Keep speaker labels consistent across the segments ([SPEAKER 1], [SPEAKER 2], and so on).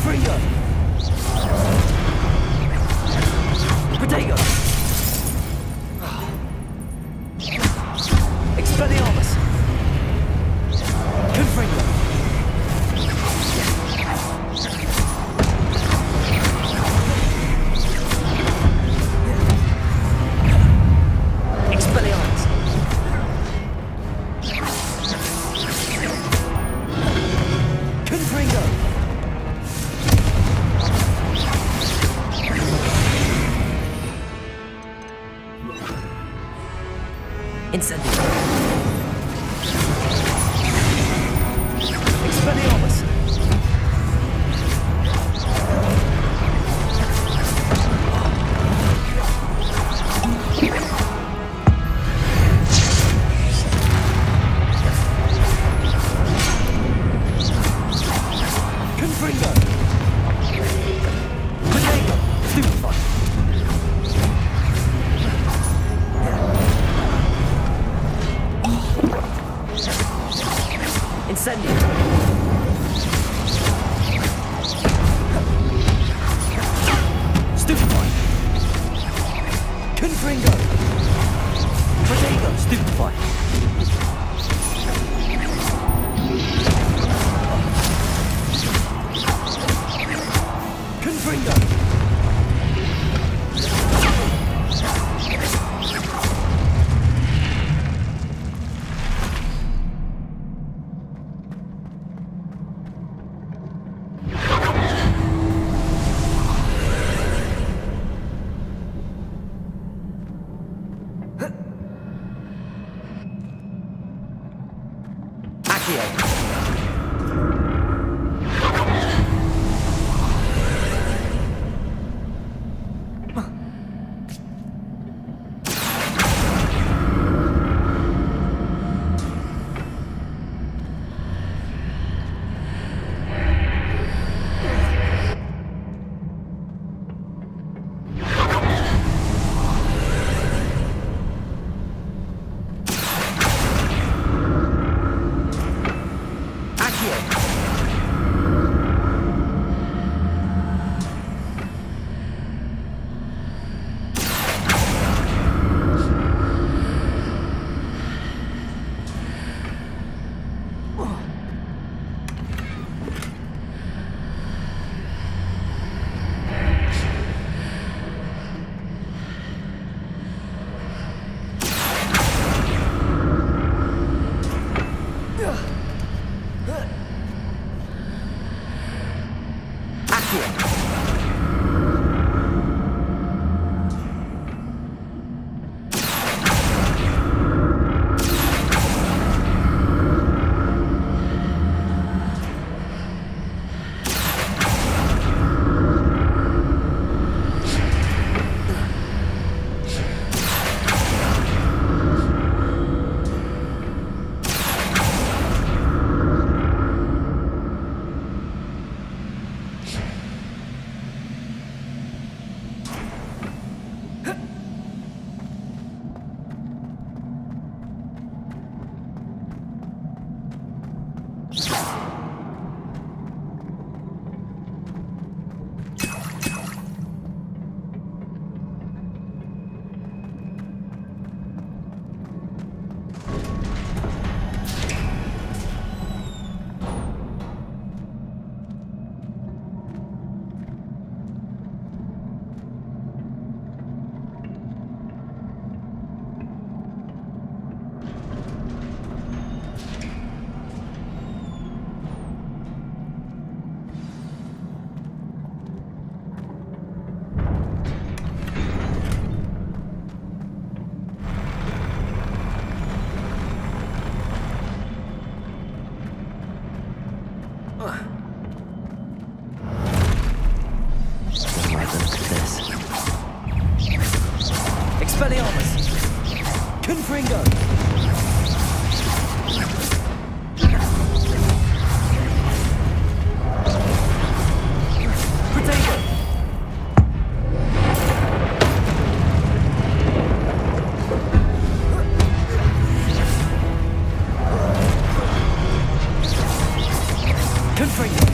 [SPEAKER 1] Confringo! Protego! Expelliarmus! Confringo! Expelliarmus! Confringo! Incendio! Expelliarmus! Confringo! Protego! Stupefy! Incendio! Stupefy! Confringo! Protego! Stupefy! Confringo! Expelliarmus! Confringo! Protego! Confringo!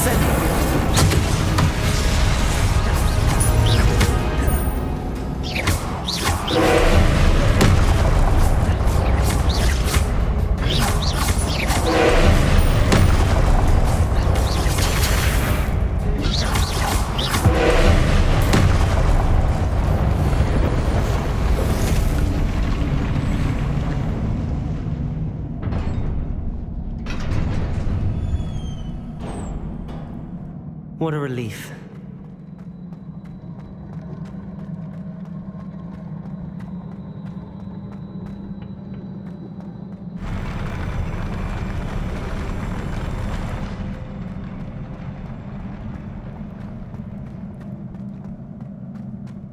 [SPEAKER 1] Ascending. What a relief.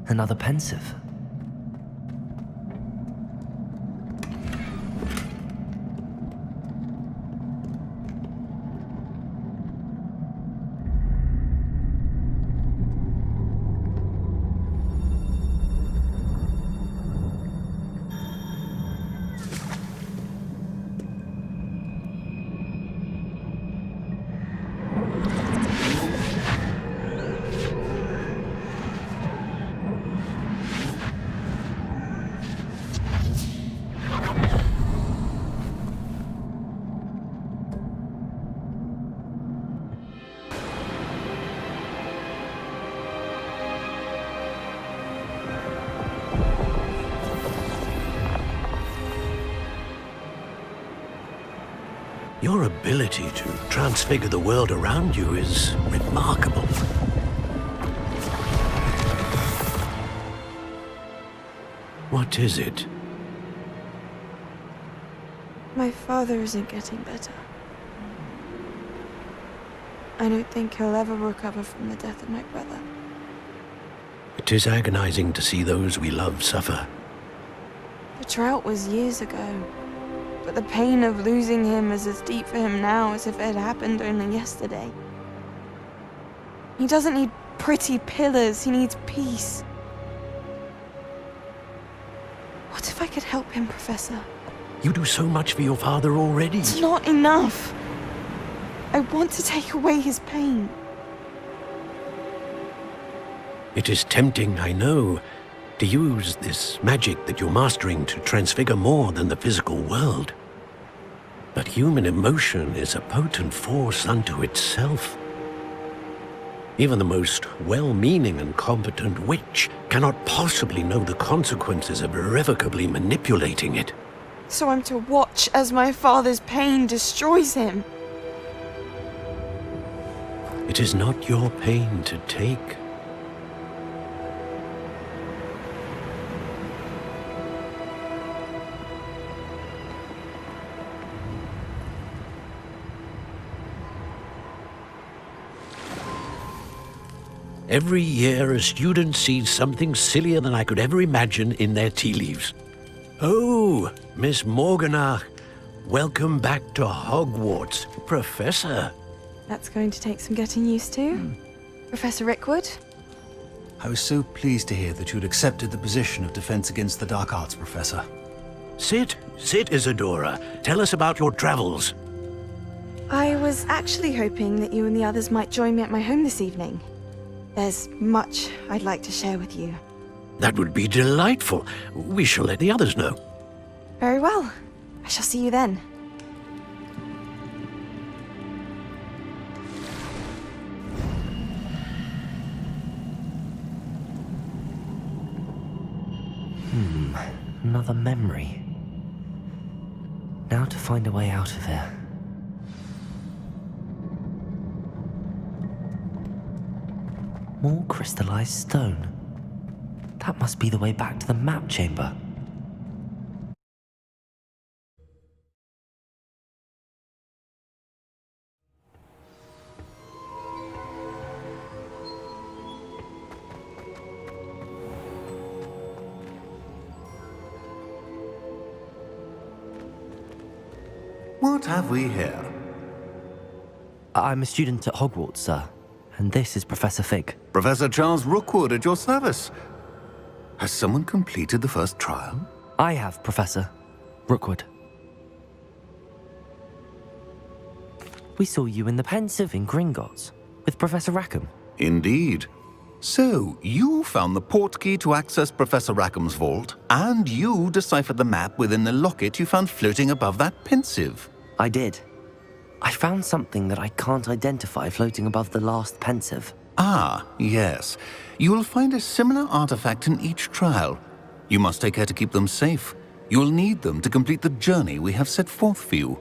[SPEAKER 1] Another pensive.
[SPEAKER 2] Your ability to transfigure the world around you is remarkable. What is it?
[SPEAKER 3] My father isn't getting better. I don't think he'll ever recover from the death of my brother.
[SPEAKER 2] It is agonizing to see those we love suffer.
[SPEAKER 3] The drought was years ago, but the pain of losing him is as deep for him now as if it had happened only yesterday. He doesn't need pretty pillars, he needs peace. What if I could help him, Professor?
[SPEAKER 2] You do so much for your father already.
[SPEAKER 3] It's not enough. I want to take away his pain.
[SPEAKER 2] It is tempting, I know, to use this magic that you're mastering to transfigure more than the physical world. But human emotion is a potent force unto itself. Even the most well-meaning and competent witch cannot possibly know the consequences of irrevocably manipulating it.
[SPEAKER 3] So I'm to watch as my father's pain destroys him.
[SPEAKER 2] It is not your pain to take. Every year, a student sees something sillier than I could ever imagine in their tea leaves. Oh, Miss Morganach, welcome back to Hogwarts, Professor.
[SPEAKER 3] That's going to take some getting used to. Professor Rickwood?
[SPEAKER 4] I was so pleased to hear that you'd accepted the position of Defense Against the Dark Arts, Professor.
[SPEAKER 2] Sit, Isadora. Tell us about your travels.
[SPEAKER 3] I was actually hoping that you and the others might join me at my home this evening. There's much I'd like to share with you.
[SPEAKER 2] That would be delightful. We shall let the others know.
[SPEAKER 3] Very well. I shall see you then.
[SPEAKER 1] Another memory. Now to find a way out of here. More crystallized stone. That must be the way back to the map chamber.
[SPEAKER 5] What have we here?
[SPEAKER 1] I'm a student at Hogwarts, sir. And this is Professor Fig.
[SPEAKER 5] Professor Charles Rookwood at your service. Has someone completed the first trial?
[SPEAKER 1] I have, Professor Rookwood. We saw you in the Pensive in Gringotts, with Professor Rackham.
[SPEAKER 5] Indeed. So, you found the portkey to access Professor Rackham's vault, and you deciphered the map within the locket you found floating above that Pensive.
[SPEAKER 1] I did. I found something that I can't identify floating above the last Pensive.
[SPEAKER 5] Ah, yes. You will find a similar artifact in each trial. You must take care to keep them safe. You will need them to complete the journey we have set forth for you.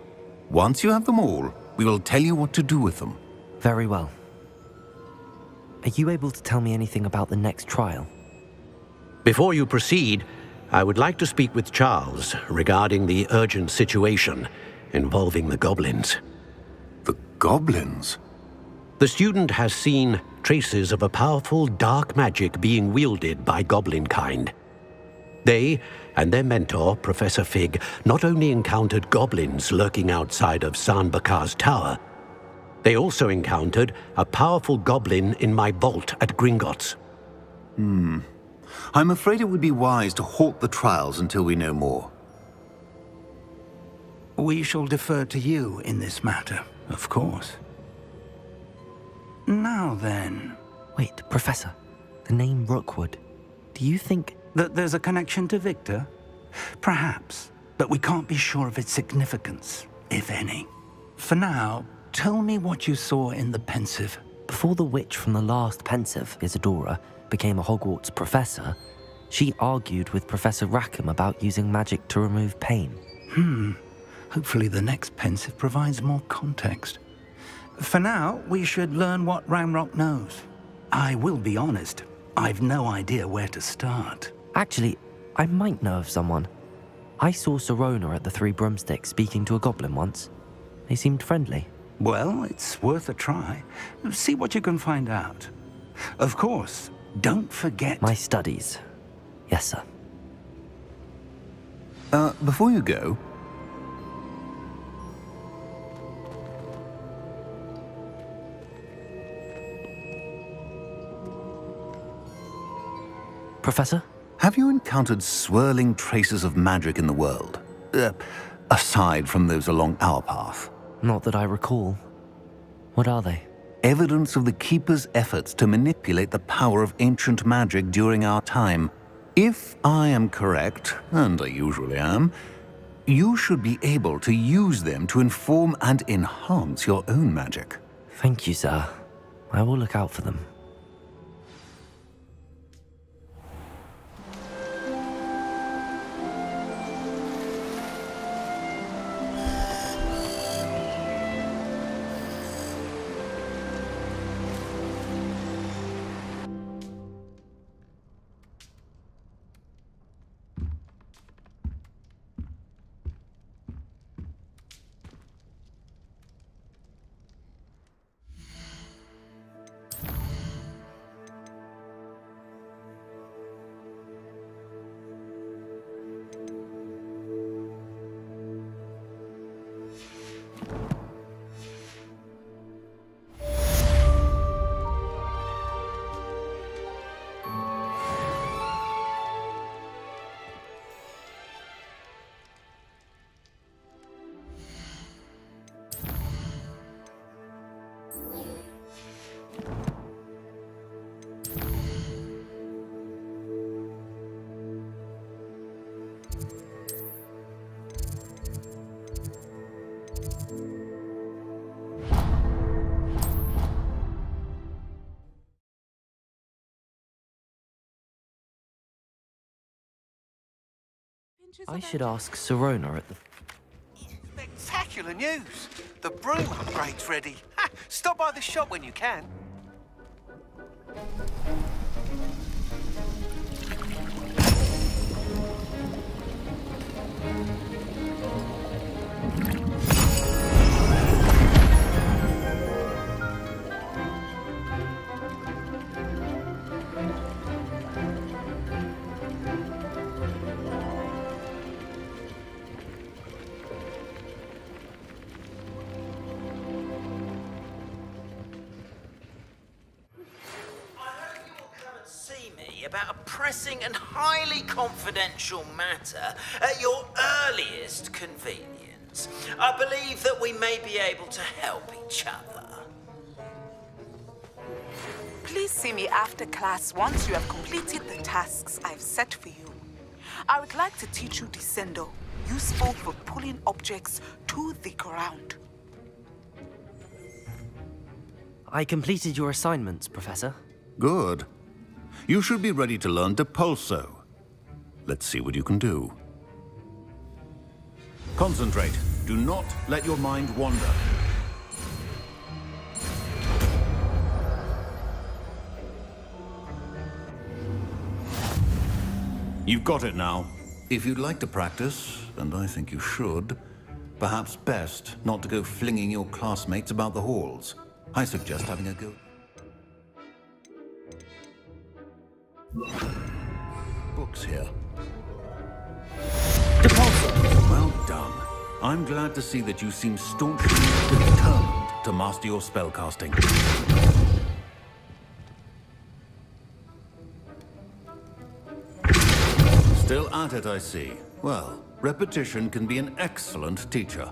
[SPEAKER 5] Once you have them all, we will tell you what to do with them.
[SPEAKER 1] Very well. Are you able to tell me anything about the next trial?
[SPEAKER 2] Before you proceed, I would like to speak with Charles regarding the urgent situation involving the goblins.
[SPEAKER 5] The goblins?
[SPEAKER 2] The student has seen traces of a powerful dark magic being wielded by goblin kind. They and their mentor, Professor Fig, not only encountered goblins lurking outside of San Bakar's tower, they also encountered a powerful goblin in my vault at Gringotts.
[SPEAKER 5] I'm afraid it would be wise to halt the trials until we know more.
[SPEAKER 6] We shall defer to you in this matter, of course. Now then...
[SPEAKER 1] Wait, Professor. The name Rookwood. Do you think...
[SPEAKER 6] that there's a connection to Victor? Perhaps, but we can't be sure of its significance, if any. For now, tell me what you saw in the Pensive.
[SPEAKER 1] Before the witch from the last Pensive, Isadora, became a Hogwarts professor, she argued with Professor Rackham about using magic to remove pain.
[SPEAKER 6] Hopefully the next Pensive provides more context. For now, we should learn what Ranrock knows. I will be honest, I've no idea where to start.
[SPEAKER 1] Actually, I might know of someone. I saw Sirona at the Three Broomsticks speaking to a goblin once. They seemed friendly.
[SPEAKER 6] Well, it's worth a try. See what you can find out. Of course, don't forget...
[SPEAKER 1] My studies. Yes, sir.
[SPEAKER 5] Before you go...
[SPEAKER 1] Professor?
[SPEAKER 5] Have you encountered swirling traces of magic in the world? Aside from those along our path?
[SPEAKER 1] Not that I recall. What are they?
[SPEAKER 5] Evidence of the Keeper's efforts to manipulate the power of ancient magic during our time. If I am correct, and I usually am, you should be able to use them to inform and enhance your own magic.
[SPEAKER 1] Thank you, sir. I will look out for them. I should ask Sirona at the...
[SPEAKER 7] Spectacular news! The broom upgrade's ready. Ha! Stop by the shop when you can.
[SPEAKER 8] About a pressing and highly confidential matter at your earliest convenience. I believe that we may be able to help each other.
[SPEAKER 9] Please see me after class once you have completed the tasks I've set for you. I would like to teach you Descendo, useful for pulling objects to the ground.
[SPEAKER 1] I completed your assignments, Professor.
[SPEAKER 5] Good. You should be ready to learn Depulso. Let's see what you can do. Concentrate. Do not let your mind wander. You've got it now. If you'd like to practice, and I think you should, perhaps best not to go flinging your classmates about the halls. I suggest having a go. Books here. Depulso! Well done. I'm glad to see that you seem staunchly determined to master your spellcasting. Still at it, I see. Well, repetition can be an excellent teacher.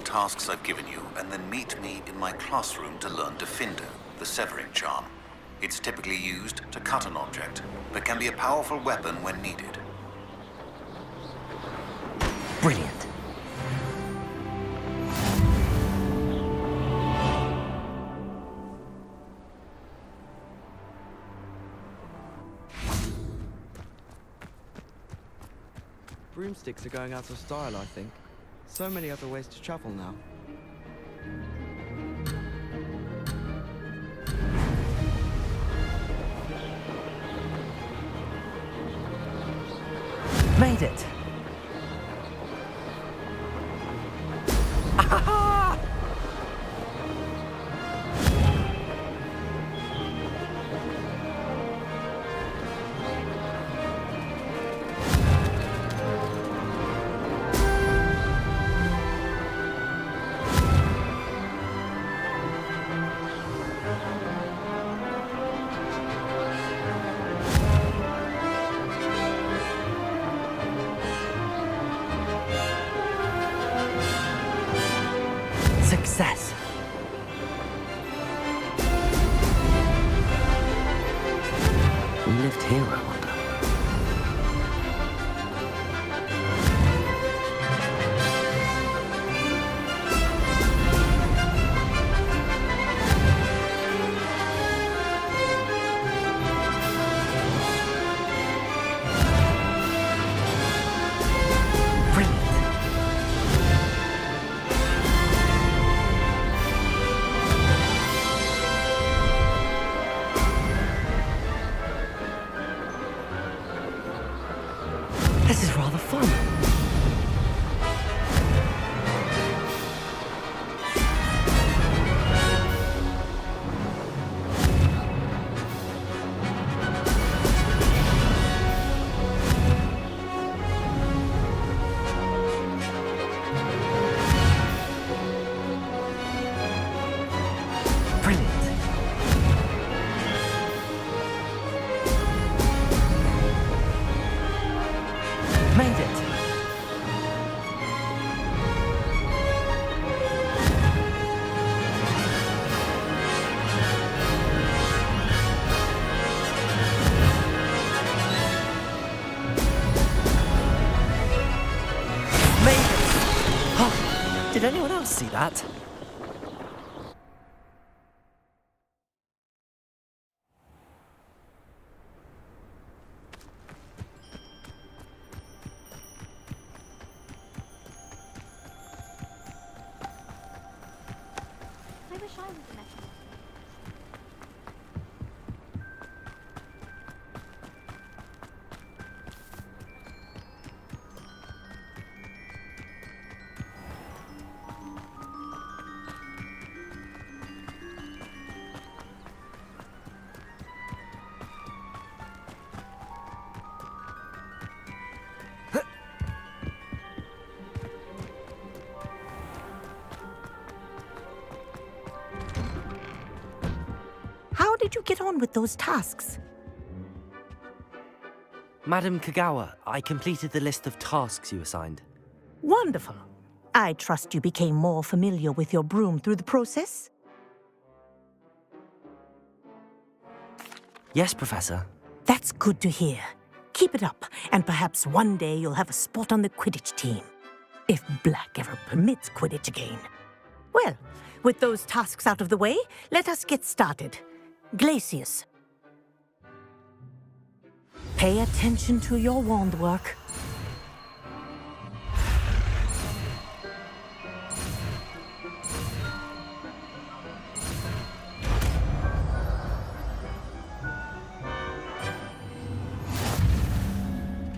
[SPEAKER 5] tasks I've given you, and then meet me in my classroom to learn Defender, the severing charm. It's typically used to cut an object, but can be a powerful weapon when needed.
[SPEAKER 1] Brilliant.
[SPEAKER 10] Broomsticks are going out of style, I think. So many other ways to travel now.
[SPEAKER 1] Made it! Success. We lived here, I wonder. This is rather fun. Brilliant. Made it. Made it. Oh, did anyone else see that?
[SPEAKER 11] I wish I was a metal.
[SPEAKER 12] How did you get on with those tasks?
[SPEAKER 1] Madam Kagawa, I completed the list of tasks you assigned.
[SPEAKER 12] Wonderful. I trust you became more familiar with your broom through the process?
[SPEAKER 1] Yes, Professor.
[SPEAKER 12] That's good to hear. Keep it up, and perhaps one day you'll have a spot on the Quidditch team. If Black ever permits Quidditch again. Well, with those tasks out of the way, let us get started. Glacius. Pay attention to your wand work.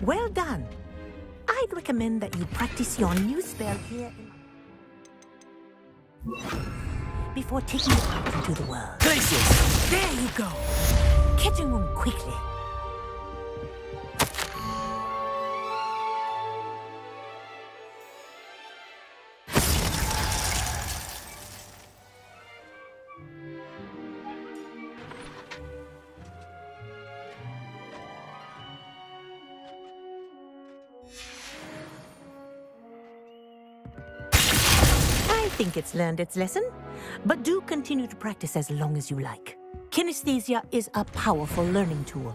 [SPEAKER 12] Well done. I'd recommend that you practice your new spell here before taking it out into the world.
[SPEAKER 1] Glacius!
[SPEAKER 12] There you go. Catching them quickly. think it's learned its lesson, but do continue to practice as long as you like. Kinesthesia is a powerful learning tool.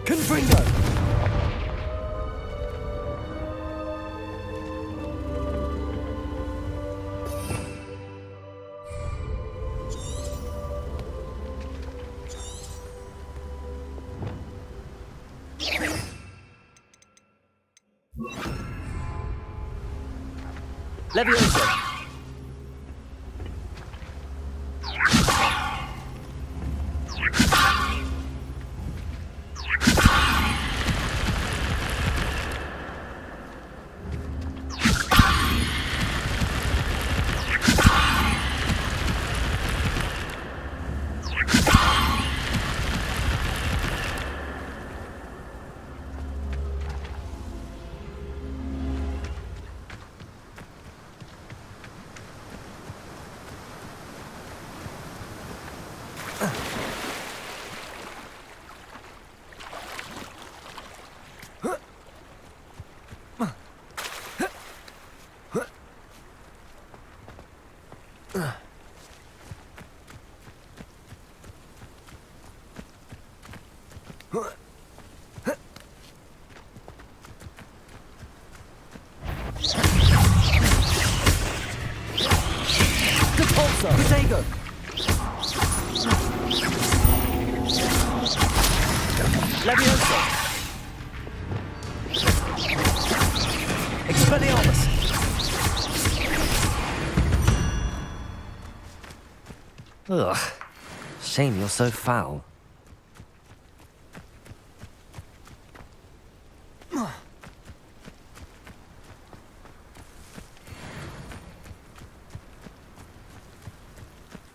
[SPEAKER 10] Confringo!
[SPEAKER 1] Levioso!
[SPEAKER 10] Protego!
[SPEAKER 1] Levioso! Expelliarmus! Ugh. Shame you're so foul.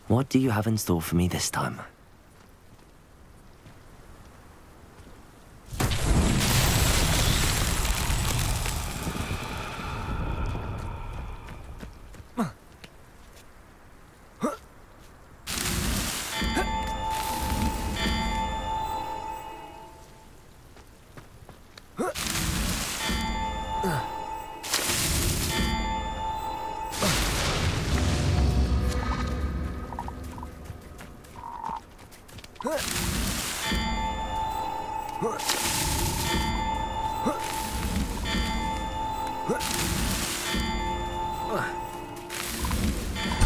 [SPEAKER 1] What do you have in store for me this time?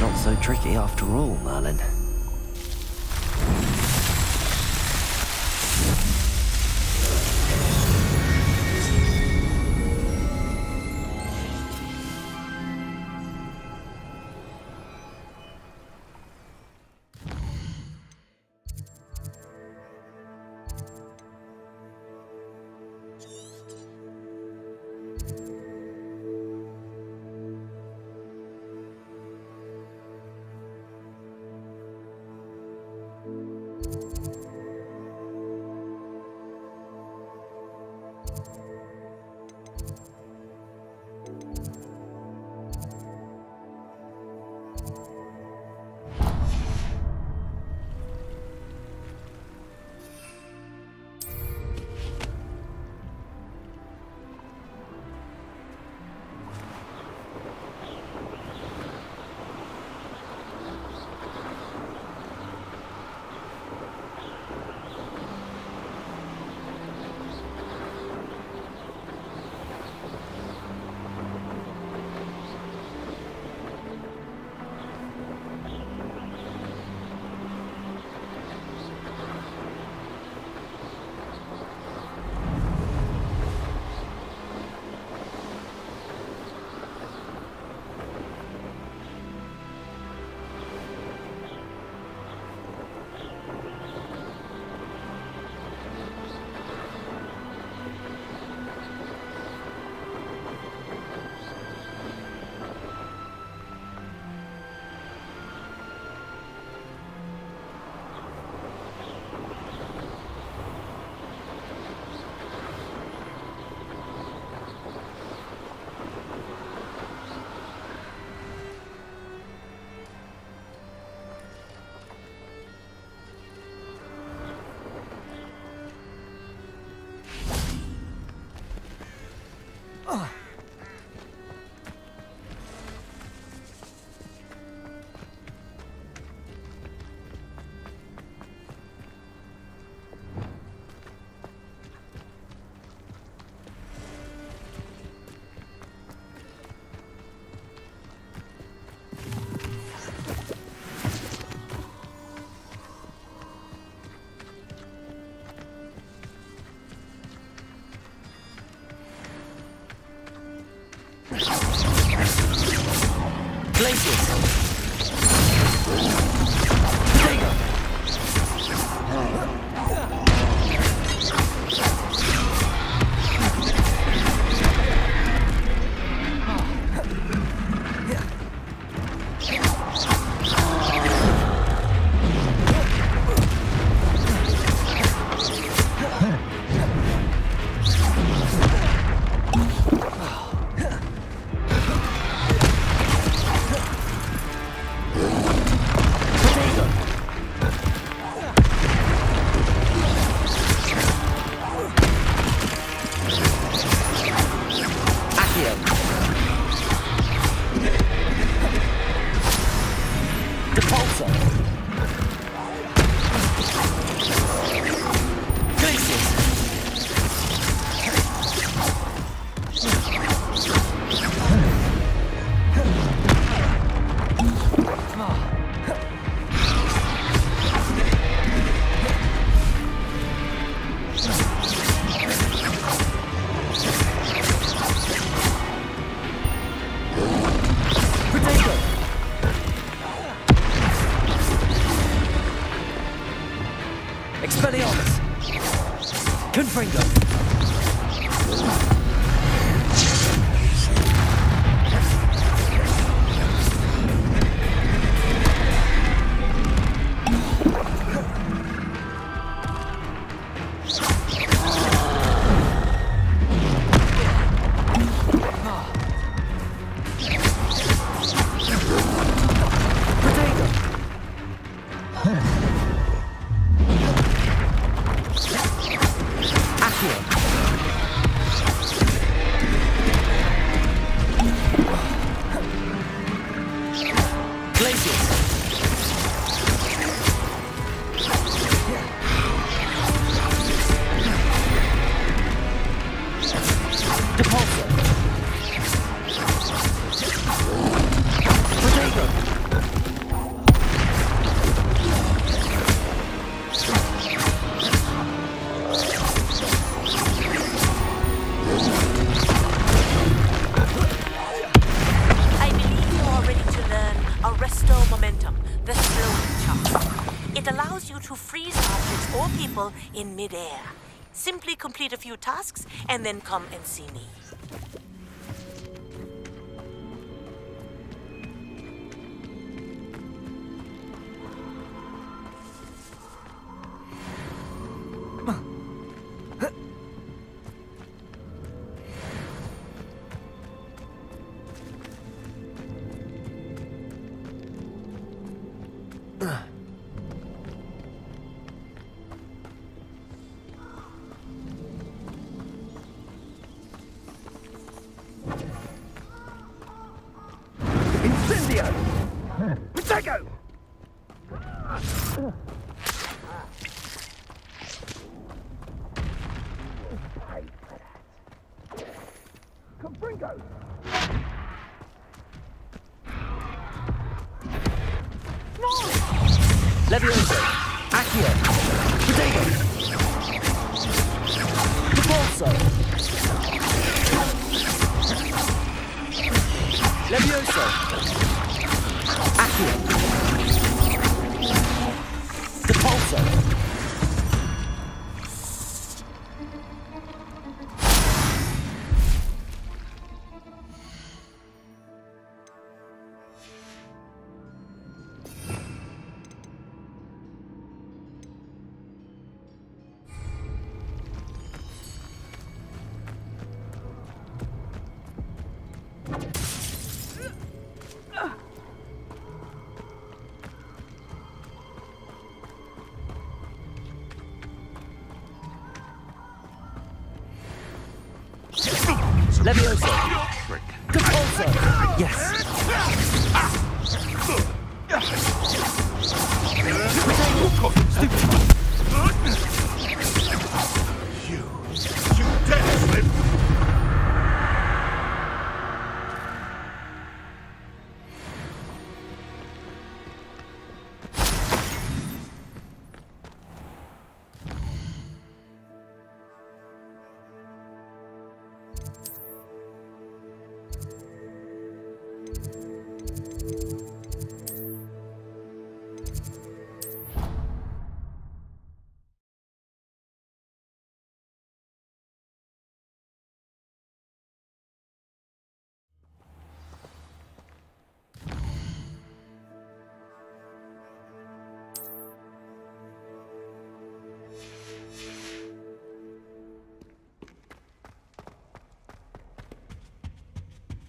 [SPEAKER 1] Not so tricky after all, Merlin.
[SPEAKER 12] people in midair. Simply complete a few tasks and then come and see me.
[SPEAKER 1] Levioso! Accio! Potato! Propulso! Levioso! Accio! Propulso! Levioso! Propulso! Yes!
[SPEAKER 11] You dare slip!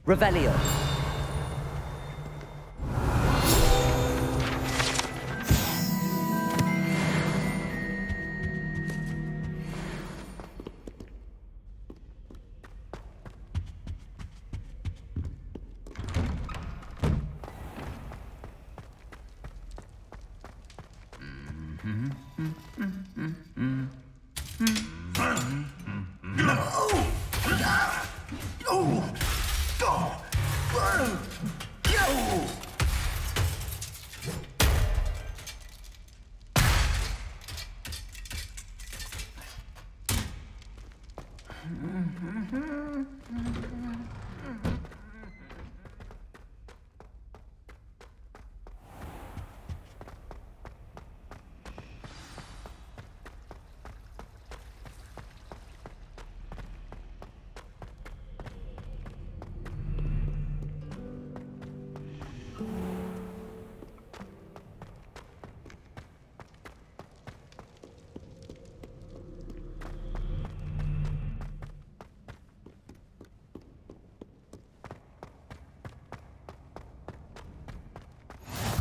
[SPEAKER 1] Revelio!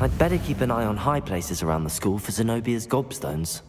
[SPEAKER 1] I'd better keep an eye on high places around the school for Zenobia's gobstones.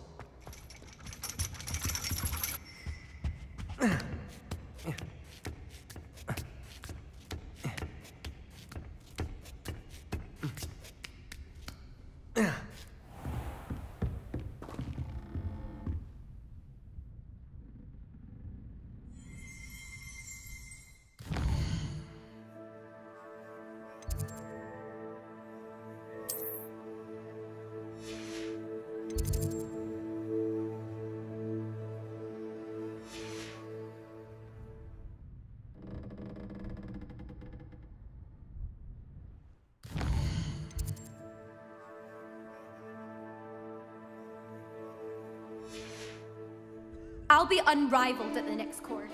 [SPEAKER 13] I'll be unrivaled at the next course.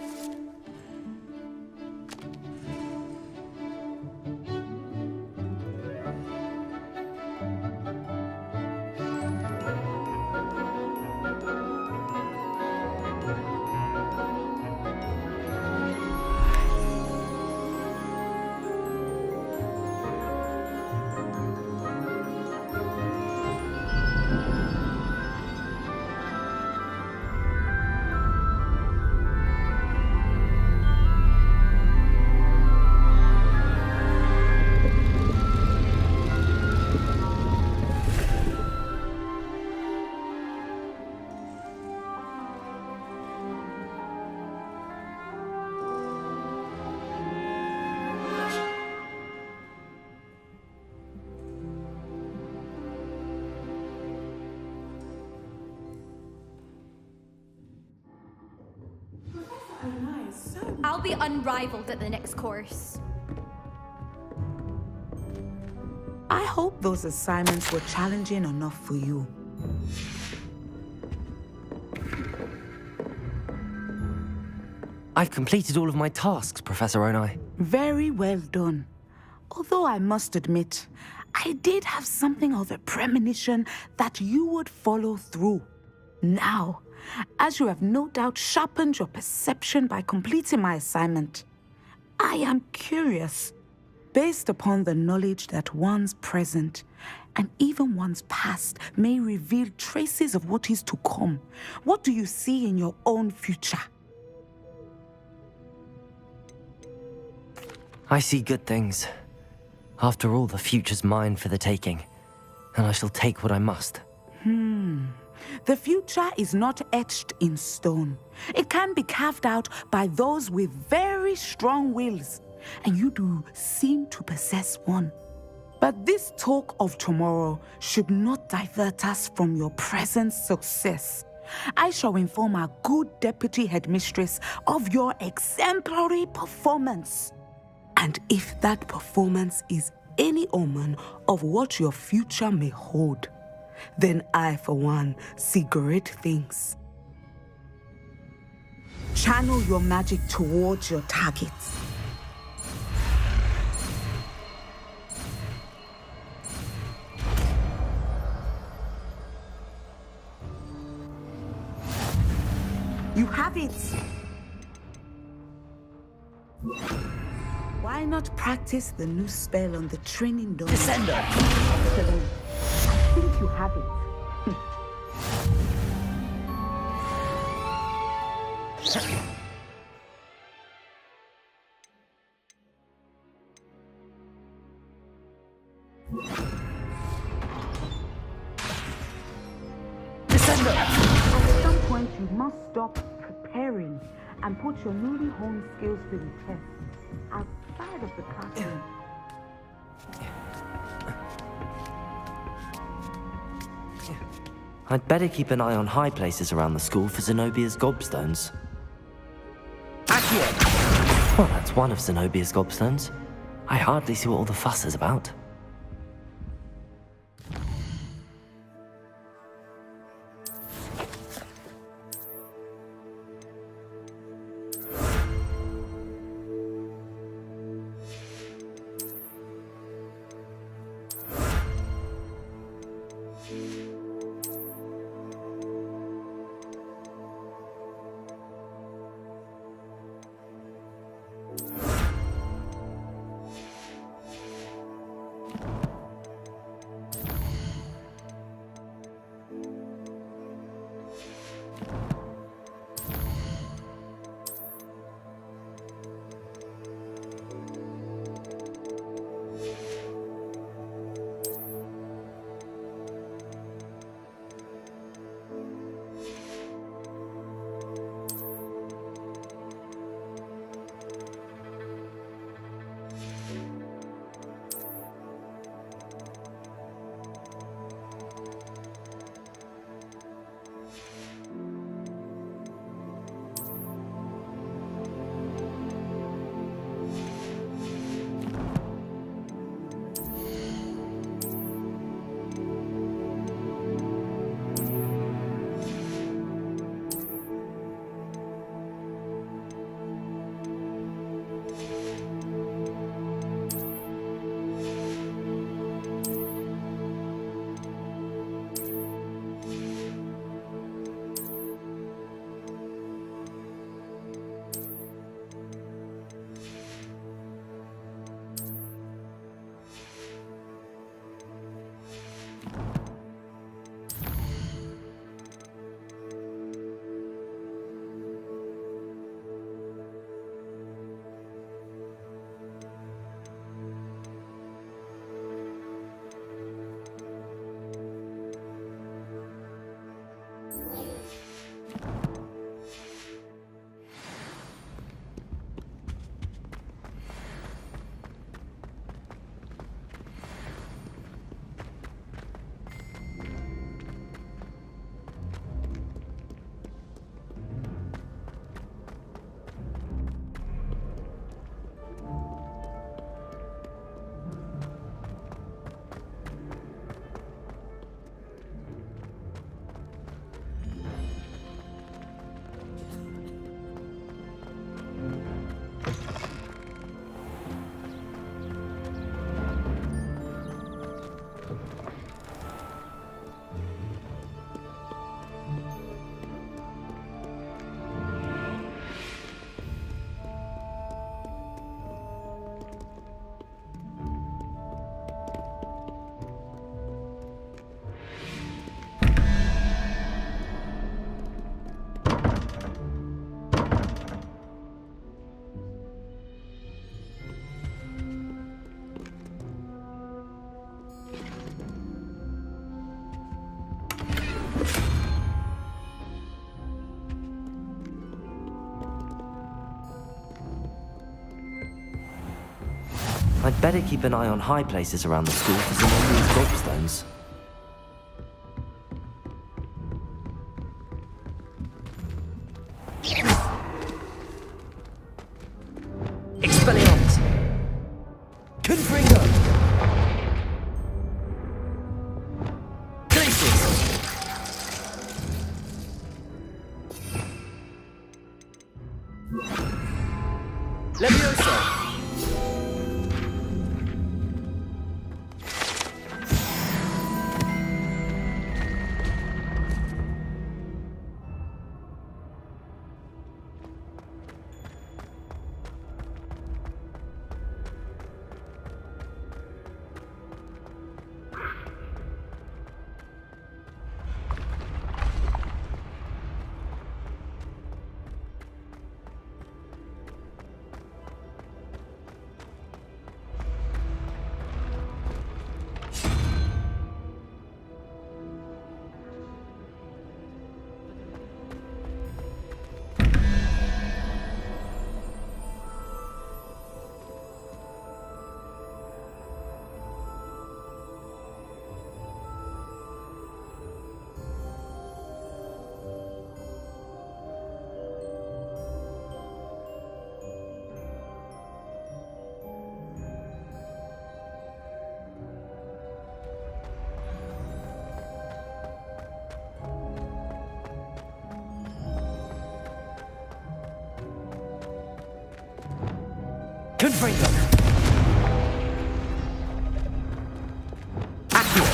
[SPEAKER 13] I'll be unrivaled at the next course.
[SPEAKER 9] I hope those assignments were challenging enough for you.
[SPEAKER 1] I've completed all of my tasks, Professor Onai.
[SPEAKER 9] Very well done. Although I must admit, I did have something of a premonition that you would follow through. Now, as you have no doubt sharpened your perception by completing my assignment, I am curious, based upon the knowledge that one's present and even one's past may reveal traces of what is to come. What do you see in your own future?
[SPEAKER 1] I see good things. After all, the future's mine for the taking, and I shall take what I must.
[SPEAKER 9] The future is not etched in stone. It can be carved out by those with very strong wills, and you do seem to possess one. But this talk of tomorrow should not divert us from your present success. I shall inform our good deputy headmistress of your exemplary performance. And if that performance is any omen of what your future may hold, then I, for one, see great things. Channel your magic towards your targets. You have it! Why not practice the new spell on the training dome?
[SPEAKER 6] Descender!
[SPEAKER 9] Excellent. I think you have it.
[SPEAKER 6] Descender!
[SPEAKER 9] At some point, you must stop preparing and put your newly honed skills to the test outside of the classroom.
[SPEAKER 1] I'd better keep an eye on high places around the school for Zenobia's gobstones.
[SPEAKER 6] Accio!
[SPEAKER 1] Well, that's one of Zenobia's gobstones. I hardly see what all the fuss is about. I'd better keep an eye on high places around the school for Zenobie's gobstones.
[SPEAKER 14] Expelliarmus! Confringo! Glacius! Leviosa! Confringo! Accio!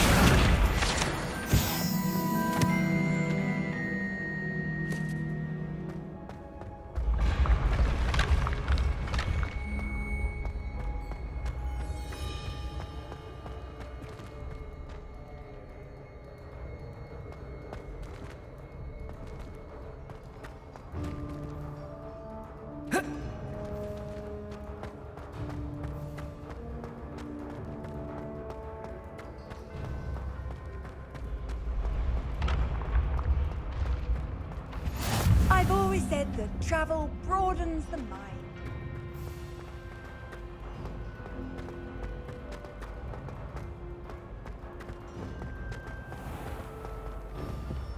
[SPEAKER 15] I've always said that travel broadens the mind.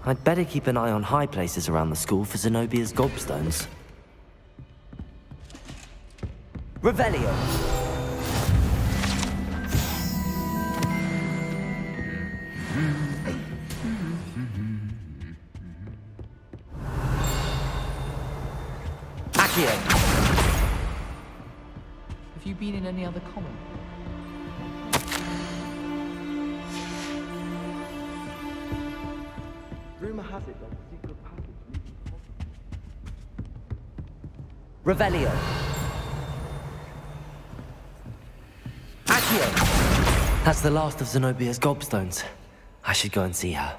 [SPEAKER 1] I'd better keep an eye on high places around the school for Zenobia's gobstones.
[SPEAKER 14] Revelio!
[SPEAKER 16] Have you been in any other common?
[SPEAKER 10] Rumor has it that the secret passage leads to
[SPEAKER 14] Revelio! Accio!
[SPEAKER 1] That's the last of Zenobia's gobstones. I should go and see her.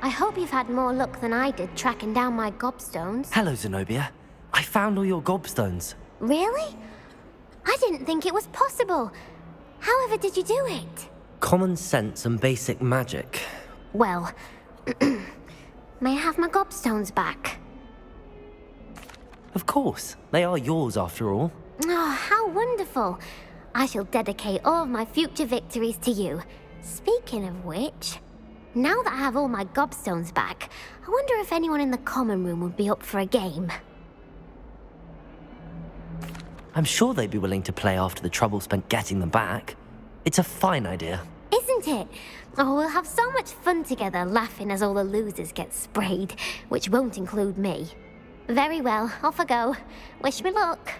[SPEAKER 17] I hope you've had more luck than I did tracking down my gobstones.
[SPEAKER 1] Hello, Zenobia. I found all your gobstones.
[SPEAKER 17] Really? I didn't think it was possible. However did you do it?
[SPEAKER 1] Common sense and basic magic.
[SPEAKER 17] Well, may I have my gobstones back?
[SPEAKER 1] Of course. They are yours after all.
[SPEAKER 17] Oh, how wonderful. I shall dedicate all of my future victories to you. Speaking of which, now that I have all my gobstones back, I wonder if anyone in the common room would be up for a game.
[SPEAKER 1] I'm sure they'd be willing to play after the trouble spent getting them back. It's a fine idea.
[SPEAKER 17] Isn't it? Oh, we'll have so much fun together, laughing as all the losers get sprayed, which won't include me. Very well, off I go. Wish me luck.